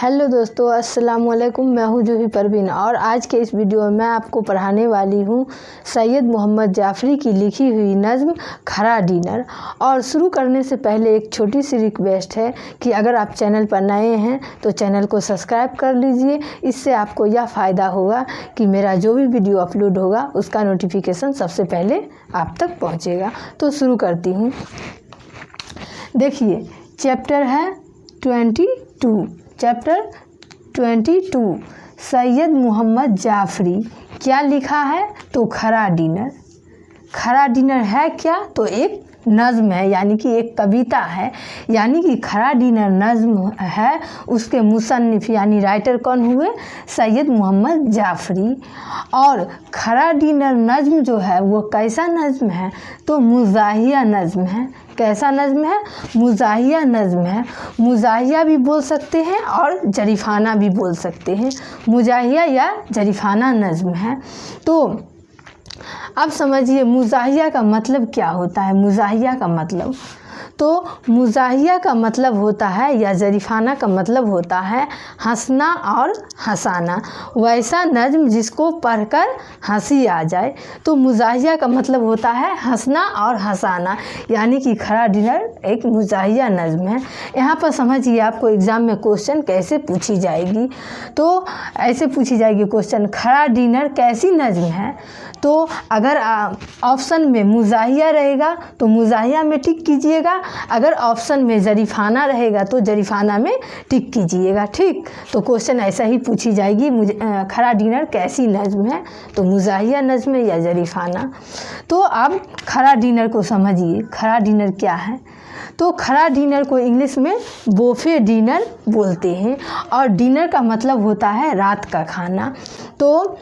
Hello दोस्तों, अस्सलाम वालेकुम। मैं हूं जूही परवीन और आज के इस वीडियो में मैं आपको पढ़ाने वाली हूं सैयद मोहम्मद जाफ़री की लिखी हुई नज़्म खरा डिनर। और शुरू करने से पहले एक छोटी सी रिक्वेस्ट है कि अगर आप चैनल पर नए हैं तो चैनल को सब्सक्राइब कर लीजिए। इससे आपको यह फ़ायदा होगा कि मेरा जो भी वीडियो अपलोड होगा उसका नोटिफिकेशन सबसे पहले आप तक पहुँचेगा। तो शुरू करती हूँ। देखिए, चैप्टर है 22। चैप्टर 22 सैयद मोहम्मद जाफ़री। क्या लिखा है? तो खरा डिनर। खरा डिनर है क्या? तो एक नज़्म है, यानी कि एक कविता है। यानी कि खरा डिनर नज़्म है। उसके मुसन्निफ़ यानी राइटर कौन हुए? सैयद मोहम्मद जाफ़री। और खरा डिनर नज़्म जो है वो कैसा नज़्म है? तो मुज़ाहिया नज़्म है। कैसा नज़्म है? मुज़ाहिया नज़्म है। मुज़ाहिया भी बोल सकते हैं और जरीफ़ाना भी बोल सकते हैं। मुज़ाहिया या जरीफ़ाना नज़्म है। तो अब समझिए मुज़ाहिया का मतलब क्या होता है। मुज़ाहिया का मतलब, तो मुज़ाहिया का मतलब होता है या जरीफ़ाना का मतलब होता है हंसना और हंसाना। वैसा नज़्म जिसको पढ़कर हंसी आ जाए। तो मुज़ाहिया का मतलब होता है हंसना और हंसाना, यानी कि खरा डिनर एक मुज़ाहिया नज़्म है। यहाँ पर समझिए आपको एग्ज़ाम में क्वेश्चन कैसे पूछी जाएगी। तो ऐसे पूछी जाएगी क्वेश्चन, खरा डिनर कैसी नज़्म है? तो अगर ऑप्शन में मुज़ाहिया रहेगा तो मुज़ाहिया में टिक कीजिएगा। अगर ऑप्शन में जरीफ़ाना रहेगा तो जरीफ़ाना में टिक कीजिएगा। ठीक, तो क्वेश्चन ऐसा ही पूछी जाएगी, खरा डिनर कैसी नज़्म है? तो मुज़ाहिया नज़्म है या जरीफ़ाना? तो अब खरा डिनर को समझिए। खरा डिनर क्या है? तो खरा डिनर को इंग्लिश में बोफे डिनर बोलते हैं और डिनर का मतलब होता है रात का खाना। तो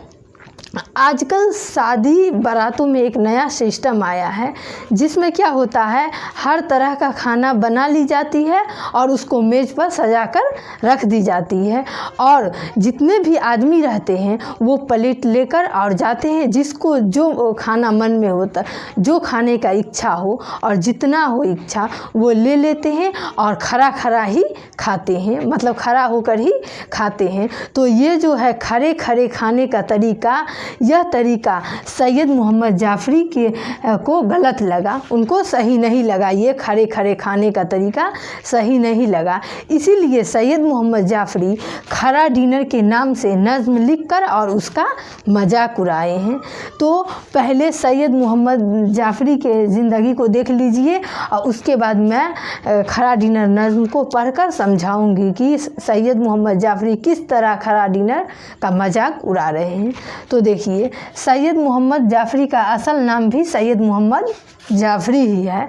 आजकल शादी बारातों में एक नया सिस्टम आया है जिसमें क्या होता है, हर तरह का खाना बना ली जाती है और उसको मेज़ पर सजाकर रख दी जाती है। और जितने भी आदमी रहते हैं वो प्लेट लेकर और जाते हैं, जिसको जो खाना मन में होता, जो खाने का इच्छा हो और जितना हो इच्छा वो ले लेते हैं और खरा खरा ही खाते हैं, मतलब खरा होकर ही खाते हैं। तो ये जो है खरे खरे खाने का तरीका, यह तरीका सैयद मोहम्मद जाफ़री को गलत लगा, उनको सही नहीं लगा। ये खरे खरे खाने का तरीका सही नहीं लगा, इसीलिए सैयद मोहम्मद जाफ़री खरा डिनर के नाम से नज़्म लिखकर और उसका मजाक उड़ाए हैं। तो पहले सैयद मोहम्मद जाफ़री के ज़िंदगी को देख लीजिए और उसके बाद मैं खरा डिनर नज़्म को पढ़कर समझाऊंगी कि सैयद मोहम्मद जाफ़री किस तरह खरा डिनर का मजाक उड़ा रहे हैं। तो देखिए, सैयद मोहम्मद जाफ़री का असल नाम भी सैयद मोहम्मद जाफ़री ही है।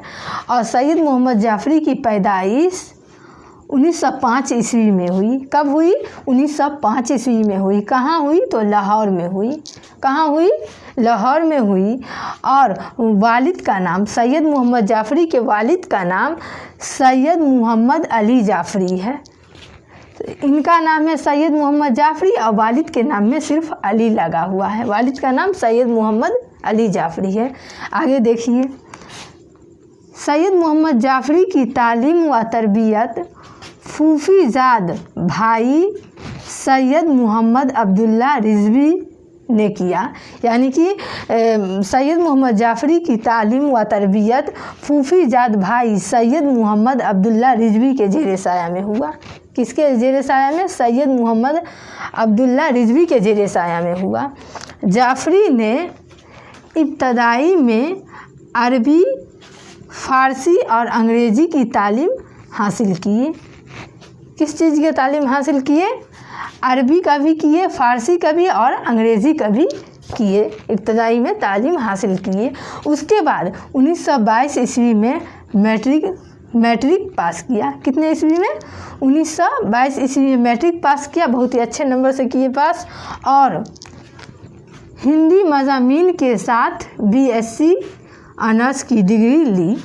और सैयद मोहम्मद जाफ़री की पैदाइश 1905 ईस्वी में हुई। कब हुई? 1905 ईस्वी में हुई। कहाँ हुई? तो लाहौर में हुई। कहाँ हुई? लाहौर में हुई। और वालिद का नाम, सैयद मोहम्मद जाफ़री के वालिद का नाम सैयद मोहम्मद अली जाफ़री है। इनका नाम है सैयद मोहम्मद जाफ़री और वालिद के नाम में सिर्फ अली लगा हुआ है। वालिद का नाम सैयद मोहम्मद अली जाफ़री है। आगे देखिए, सैयद मोहम्मद जाफ़री की तालीम व तरबियत फूफीजाद भाई सैयद मोहम्मद अब्दुल्ला रिज़वी ने किया। यानी कि सैयद मोहम्मद जाफ़री की तालीम व तरबियत फूफीजाद भाई सैयद मोहम्मद अब्दुल्ला रिज़वी के ज़ेर साया में हुआ। किसके ज़ेर साया में? सैयद मोहम्मद अब्दुल्ला रिज़वी के ज़ेर साया में हुआ। जाफ़री ने इब्तदाई में अरबी, फ़ारसी और अंग्रेज़ी की तालीम हासिल किए। किस चीज़ की तालीम हासिल किए? अरबी का भी किए, फ़ारसी का भी और अंग्रेज़ी का भी किए। इब्तदाई में तालीम हासिल किए। उसके बाद 1922 ईस्वी में मैट्रिक पास किया। कितने ईस्वी में? 1922 ईस्वी में मैट्रिक पास किया। बहुत ही अच्छे नंबर से किए पास। और हिंदी मज़ामीन के साथ BSc ऑनर्स की डिग्री ली।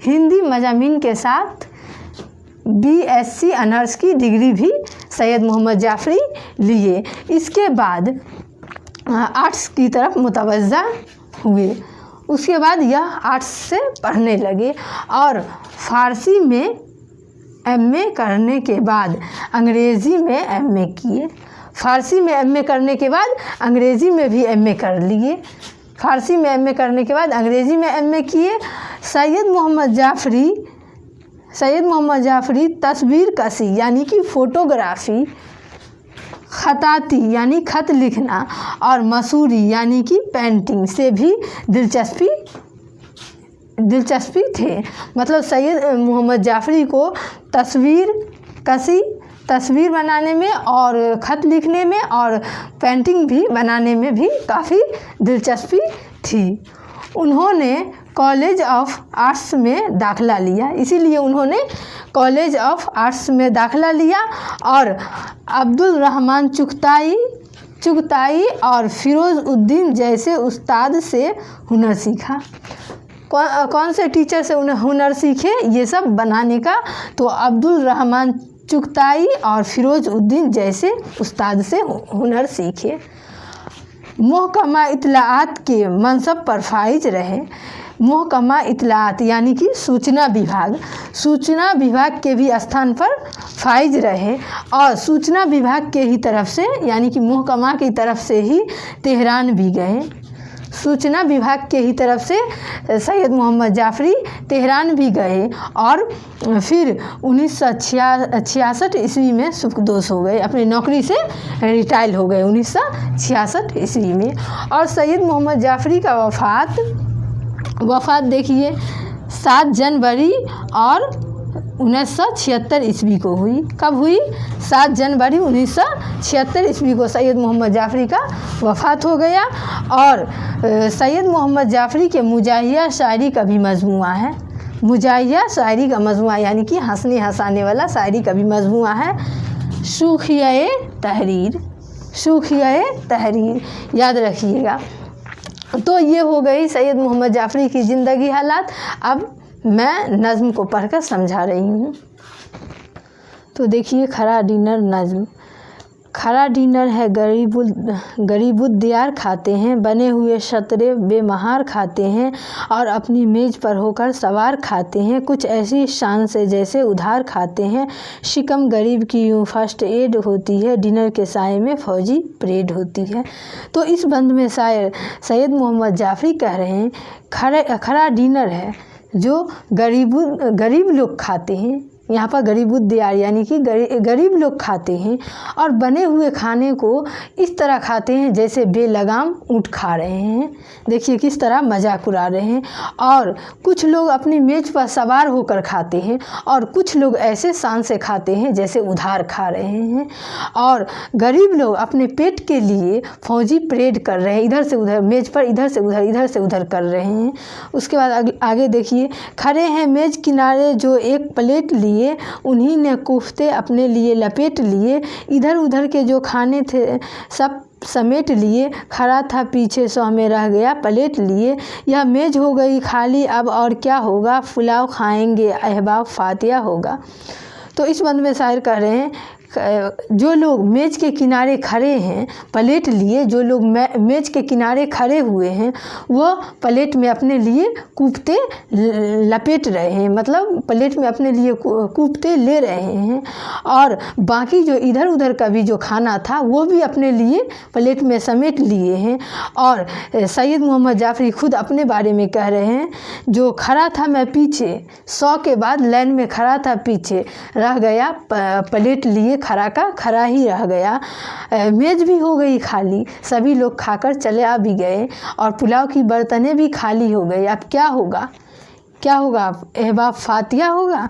हिंदी मज़ामीन के साथ BSc ऑनर्स की डिग्री भी सैयद मोहम्मद जाफ़री लिए। इसके बाद आर्ट्स की तरफ मुतवज्जा हुए। उसके बाद यह आर्ट्स से पढ़ने लगे और फ़ारसी में एमए करने के बाद अंग्रेज़ी में एमए किए। फ़ारसी में एमए करने के बाद अंग्रेज़ी में भी एमए कर लिए। फ़ारसी में एमए करने के बाद अंग्रेज़ी में एमए किए। सैयद मोहम्मद जाफ़री तस्वीर कशी यानी कि फ़ोटोग्राफ़ी, ख़ताती यानी ख़त लिखना और मसूरी यानी कि पेंटिंग से भी दिलचस्पी थे। मतलब सैयद मोहम्मद जाफ़री को तस्वीर बनाने में और ख़त लिखने में और पेंटिंग भी बनाने में भी काफ़ी दिलचस्पी थी। उन्होंने कॉलेज ऑफ आर्ट्स में दाखिला लिया, इसीलिए उन्होंने कॉलेज ऑफ आर्ट्स में दाखिला लिया और अब्दुल रहमान चुगताई और फ़िरोज़ उद्दीन जैसे उस्ताद से हुनर सीखा। कौन से टीचर से हुनर सीखे ये सब बनाने का? तो अब्दुल रहमान चुगताई और फ़िरोज़ उद्दीन जैसे उस्ताद से हुनर सीखे। महकमा इत्तलाआत के मनसब पर फाइज रहे। महकमा इत्तलाआत यानी कि सूचना विभाग के भी स्थान पर फाइज रहे और सूचना विभाग के ही तरफ से यानी कि महकमा की तरफ से ही तेहरान भी गए। सूचना विभाग के ही तरफ से सैयद मोहम्मद जाफ़री तेहरान भी गए और फिर 1966 ईस्वी में सुखदोश हो गए, अपनी नौकरी से रिटायर हो गए 1966 ईस्वी में। और सैयद मोहम्मद जाफ़री का वफ़ात देखिए 7 जनवरी और 1976 ईस्वी को हुई। कब हुई? 7 जनवरी 1976 ईस्वी को सैयद मोहम्मद जाफ़री का वफ़ात हो गया। और सैयद मोहम्मद जाफ़री के मुजाहिया शायरी का भी मजमूआ है। मुजाहिया शायरी का मजमूआ यानी कि हंसने हंसाने वाला शायरी का भी मजमूआ है। शूखियाए तहरीर याद रखिएगा। तो ये हो गई सैयद मोहम्मद जाफ़री की ज़िंदगी हालात। अब मैं नज़्म को पढ़कर समझा रही हूँ। तो देखिए खरा डिनर नज़्म। खरा डिनर है गरीबुद्दियार खाते हैं, बने हुए शतरे बेमहार खाते हैं और अपनी मेज़ पर होकर सवार खाते हैं, कुछ ऐसी शान से जैसे उधार खाते हैं। शिकम गरीब की यूँ फर्स्ट एड होती है, डिनर के साए में फौजी परेड होती है। तो इस बंद में शायर सैयद मोहम्मद जाफ़री कह रहे हैं खरा डिनर है जो गरीब लोग खाते हैं। यहाँ पर गरीबुद्दियार यानी कि गरीब लोग खाते हैं और बने हुए खाने को इस तरह खाते हैं जैसे बेलगाम ऊँट खा रहे हैं। देखिए किस तरह मजाक उड़ा रहे हैं। और कुछ लोग अपनी मेज़ पर सवार होकर खाते हैं और कुछ लोग ऐसे शान से खाते हैं जैसे उधार खा रहे हैं। और गरीब लोग अपने पेट के लिए फौजी परेड कर रहे हैं, इधर से उधर मेज़ पर इधर से उधर कर रहे हैं। उसके बाद आगे देखिए, खड़े हैं मेज़ किनारे जो एक प्लेट लिए, उन्हीं ने कोफ्ते अपने लिए लपेट लिए, इधर उधर के जो खाने थे सब समेट लिए, खड़ा था पीछे 100 में रह गया प्लेट लिए, यह मेज़ हो गई खाली अब और क्या होगा, पुलाव खाएंगे अहबाब फातिया होगा। तो इस बंद में शायर कह रहे हैं जो लोग मेज़ के किनारे खड़े हैं प्लेट लिए, जो लोग मेज़ के किनारे खड़े हुए हैं वो प्लेट में अपने लिए कोफ्ते लपेट रहे हैं, मतलब प्लेट में अपने लिए कोफ्ते ले रहे हैं। और बाकी जो इधर उधर का भी जो खाना था वो भी अपने लिए प्लेट में समेट लिए हैं। और सैयद मोहम्मद जाफ़री खुद अपने बारे में कह रहे हैं जो खड़ा था मैं पीछे, 100 के बाद लाइन में खड़ा था पीछे, रह गया प्लेट लिए खड़ा का खड़ा ही रह गया, मेज़ भी हो गई खाली, सभी लोग खाकर चले आ भी गए और पुलाव की बर्तनें भी खाली हो गई। अब क्या होगा अहबाब फातिया होगा।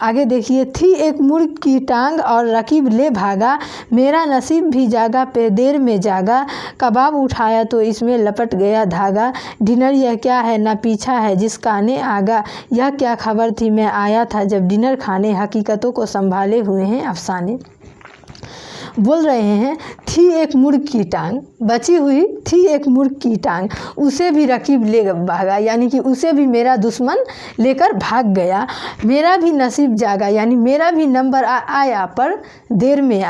आगे देखिए, थी एक मुर्ग की टांग और रकीब ले भागा, मेरा नसीब भी जागा पे देर में जागा, कबाब उठाया तो इसमें लपट गया धागा, डिनर यह क्या है ना पीछा है जिसका ने आगा, यह क्या खबर थी मैं आया था जब डिनर खाने, हकीकतों को संभाले हुए हैं अफसाने। बोल रहे हैं थी एक मुर्ग की टांग, बची हुई थी एक मुर्ग की टांग, उसे भी रकीब ले भागा, यानी कि उसे भी मेरा दुश्मन लेकर भाग गया। मेरा भी नसीब जागा, यानी मेरा भी नंबर आया पर देर में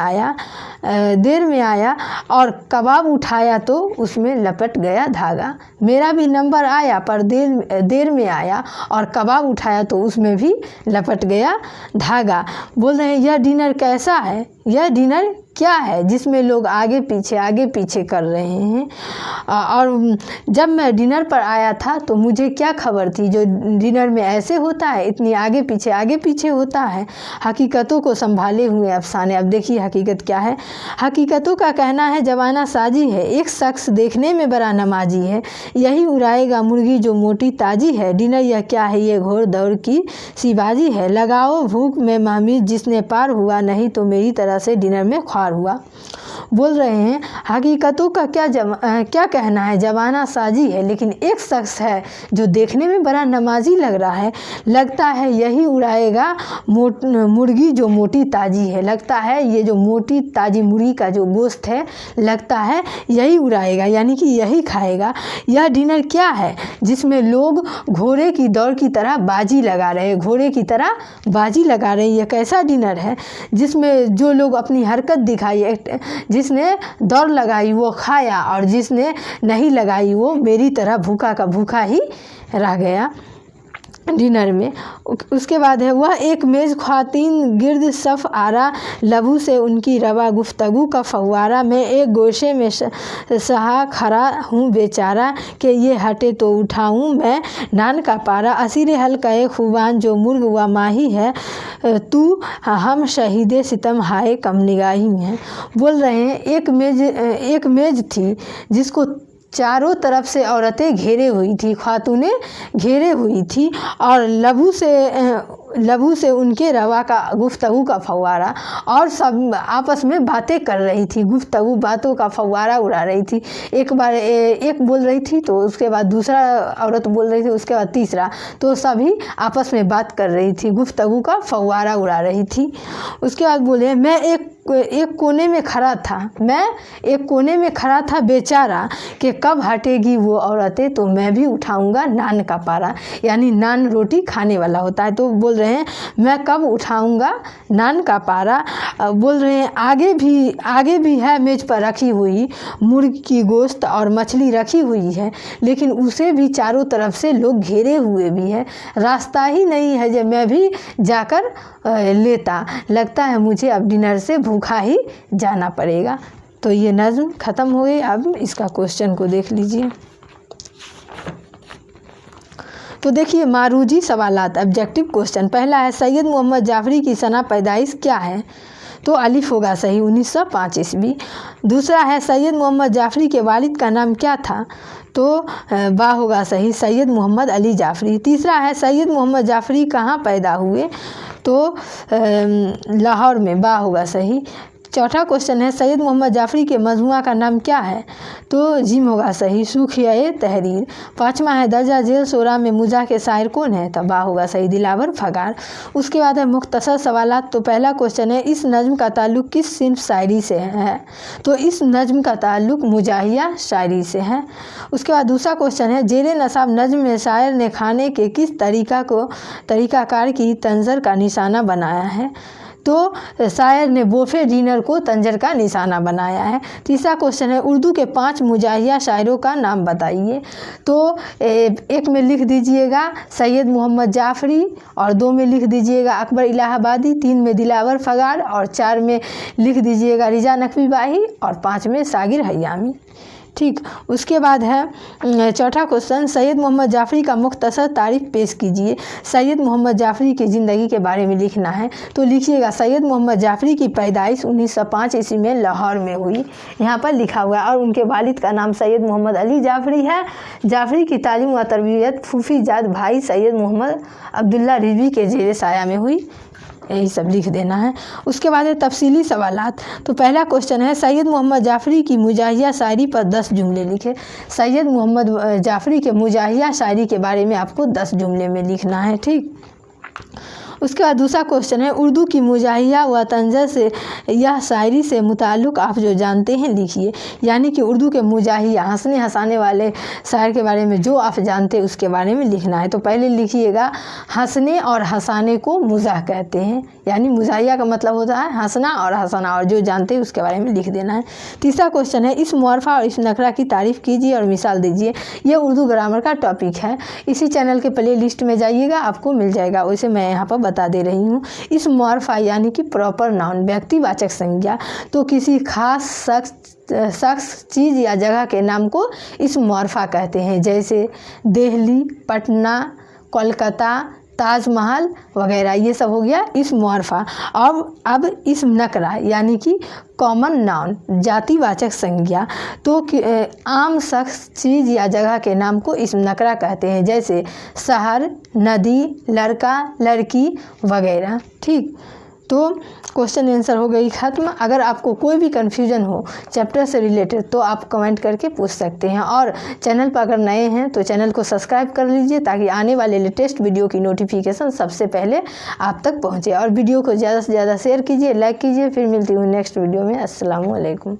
आया और कबाब उठाया तो उसमें लपट गया धागा। मेरा भी नंबर आया पर देर में आया और कबाब उठाया तो उसमें भी लपट गया धागा। बोल रहे हैं यह डिनर कैसा है, यह डिनर क्या है जिसमें लोग आगे पीछे कर रहे हैं। और जब मैं डिनर पर आया था तो मुझे क्या खबर थी, जो डिनर में ऐसे होता है, इतनी आगे पीछे होता है। हकीकतों को संभाले हुए अफसाने। अब देखिए हकीकत क्या है। हकीकतों का कहना है जवाना साजी है, एक शख्स देखने में बड़ा नमाजी है, यही उड़ाएगा मुर्गी जो मोटी ताजी है। डिनर यह क्या है, ये घोड़ दौड़ की सीबाजी है। लगाओ भूख में मामी जिसने पार हुआ, नहीं तो मेरी तरह से डिनर में ख्वार हुआ। बोल रहे हैं हकीकतों का क्या कहना है, जवाना साजी है, लेकिन एक शख्स है जो देखने में बड़ा नमाजी लग रहा है, लगता है यही उड़ाएगा मुर्गी जो मोटी ताजी है। लगता है ये जो मोटी ताजी मुर्गी का जो गोश्त है, लगता है यही उड़ाएगा, यानी कि यही खाएगा। यह डिनर क्या है जिसमें लोग घोड़े की दौड़ की तरह बाजी लगा रहे हैं, घोड़े की तरह बाजी लगा रहे हैं। यह कैसा डिनर है जिसमें जो लोग अपनी हरकत दिखाई, जिसने दौड़ लगाई वो खाया और जिसने नहीं लगाई वो मेरी तरह भूखा का भूखा ही रह गया डिनर में। उसके बाद है वह एक मेज़ ख्वातीन गिर्द सफ़ आरा, लबू से उनकी रवा गुफ्तगू का फव्वारा। मैं एक गोशे में सहा खड़ा हूँ बेचारा, कि ये हटे तो उठाऊँ मैं नान का पारा। असीर हल्का खुबान जो मुर्ग व माही है, तू हम शहीदे सितम हाय कम निगाही है। बोल रहे हैं एक मेज़ थी जिसको चारों तरफ से औरतें घेरे हुई थी, खातूनें घेरे हुई थी, और लबू से उनके रवा का गुफ्तगू का फव्वारा, और सब आपस में बातें कर रही थी, गुफ्तगू बातों का फव्वारा उड़ा रही थी। एक बार एक बोल रही थी तो उसके बाद दूसरा औरत बोल रही थी, उसके बाद तीसरा, तो सभी आपस में बात कर रही थी, गुफ्तगू का फव्वारा उड़ा रही थी। उसके बाद बोले मैं एक कोने में खड़ा था बेचारा, कि कब हटेगी वो औरतें तो मैं भी उठाऊंगा नान का पारा, यानी नान रोटी खाने वाला होता है। तो बोल रहे हैं मैं कब उठाऊंगा नान का पारा। बोल रहे हैं आगे भी है मेज पर रखी हुई मुर्ग की गोश्त और मछली रखी हुई है, लेकिन उसे भी चारों तरफ से लोग घेरे हुए भी है। रास्ता ही नहीं है जो मैं भी जाकर लेता, लगता है मुझे अब डिनर से भूखा ही जाना पड़ेगा। तो ये नज़्म ख़त्म हो गई। अब इसका क्वेश्चन को देख लीजिए। तो देखिए मारूजी सवालात, ऑब्जेक्टिव क्वेश्चन। पहला है सैयद मोहम्मद जाफरी की सना पैदाइश क्या है, तो अलिफ होगा सही 1905 ईस्वी। दूसरा है सैयद मोहम्मद जाफरी के वालिद का नाम क्या था, तो बा होगा सही सैयद मोहम्मद अली जाफरी। तीसरा है सैयद मोहम्मद जाफरी कहाँ पैदा हुए, तो लाहौर में, बा होगा सही। चौथा क्वेश्चन है सैयद मोहम्मद जाफरी के मजमुआ का नाम क्या है, तो जिम होगा सही सूखिया तहरीर। पाँचवा है दर्जा जेल सोरा में मुजा के शायर कौन है, तो बा होगा सही दिलावर फगार। उसके बाद है मुख्तसर सवालात। तो पहला क्वेश्चन है इस नज़्म का ताल्लुक़ किस सिंफ शायरी से है, तो इस नज़्म का ताल्लुक़ मुजाहिया शायरी से है। उसके बाद दूसरा क्वेश्चन है जेरे नसाब नज़्म में शायर ने खाने के किस तरीक़ाकार की तंजर का निशाना बनाया है, तो शायर ने बोफे डिनर को तंजर का निशाना बनाया है। तीसरा क्वेश्चन है उर्दू के 5 मुजाहिया शायरों का नाम बताइए, तो एक में लिख दीजिएगा सैयद मोहम्मद जाफरी, और 2 में लिख दीजिएगा अकबर इलाहाबादी, 3 में दिलावर फगार, और 4 में लिख दीजिएगा रिजा नकवी बाही, और 5 में सागिर हयामी। ठीक। उसके बाद है चौथा क्वेश्चन सैयद मोहम्मद जाफरी का मुख्तसर तारीफ़ पेश कीजिए। सैयद मोहम्मद जाफरी की ज़िंदगी के बारे में लिखना है, तो लिखिएगा सैयद मोहम्मद जाफरी की पैदाइश 1905 ईस्वी में लाहौर में हुई, यहाँ पर लिखा हुआ है, और उनके वालिद का नाम सैयद मोहम्मद अली जाफरी है। जाफरी की तालीम व तरबियत फूफी जाद भाई सैयद मोहम्मद अब्दुल्ला रिजवी के ज़ेरे साया में हुई, यही सब लिख देना है। उसके बाद है तफसीली सवालात। तो पहला क्वेश्चन है सैयद मोहम्मद जाफरी की मुजाहिया शायरी पर 10 जुमले लिखे। सैयद मोहम्मद जाफरी के मुजाहिया शायरी के बारे में आपको 10 जुमले में लिखना है। ठीक। उसके बाद दूसरा क्वेश्चन है, उर्दू की मुजाहिया व तंज़र से यह शायरी से मुताल्लिक़ आप जो जानते हैं लिखिए। यानी कि उर्दू के मुजाहिया, हंसने हंसाने वाले शायर के बारे में जो आप जानते हैं उसके बारे में लिखना है। तो पहले लिखिएगा, हंसने और हंसाने को मुज़ाह कहते हैं। यानी मुजाहिया का मतलब होता है हंसना और हंसाना, और जो जानते हैं उसके बारे में लिख देना है। तीसरा क्वेश्चन है, इस मुआरफा और इस नकरा की तारीफ़ कीजिए और मिसाल दीजिए। यह उर्दू ग्रामर का टॉपिक है। इसी चैनल के प्ले लिस्ट में जाइएगा, आपको मिल जाएगा। वैसे मैं यहाँ पर बता दे रही हूँ। इस मुआरफा यानी कि प्रॉपर नाउन, व्यक्तिवाचक संज्ञा, तो किसी खास शख्स, चीज़ या जगह के नाम को इस मुआरफा कहते हैं। जैसे दिल्ली, पटना, कोलकाता, ताजमहल वगैरह, ये सब हो गया इस मुआरफा। अब इस नकरा यानी कि कॉमन नाउन, जातिवाचक संज्ञा, तो आम शख्स, चीज़ या जगह के नाम को इस नकरा कहते हैं। जैसे शहर, नदी, लड़का, लड़की वगैरह। ठीक, तो क्वेश्चन आंसर हो गई ख़त्म। अगर आपको कोई भी कन्फ्यूजन हो चैप्टर से रिलेटेड तो आप कमेंट करके पूछ सकते हैं। और चैनल पर अगर नए हैं तो चैनल को सब्सक्राइब कर लीजिए, ताकि आने वाले लेटेस्ट वीडियो की नोटिफिकेशन सबसे पहले आप तक पहुंचे। और वीडियो को ज़्यादा से ज़्यादा शेयर कीजिए, लाइक कीजिए। फिर मिलती हूँ नेक्स्ट वीडियो में। अस्सलाम वालेकुम।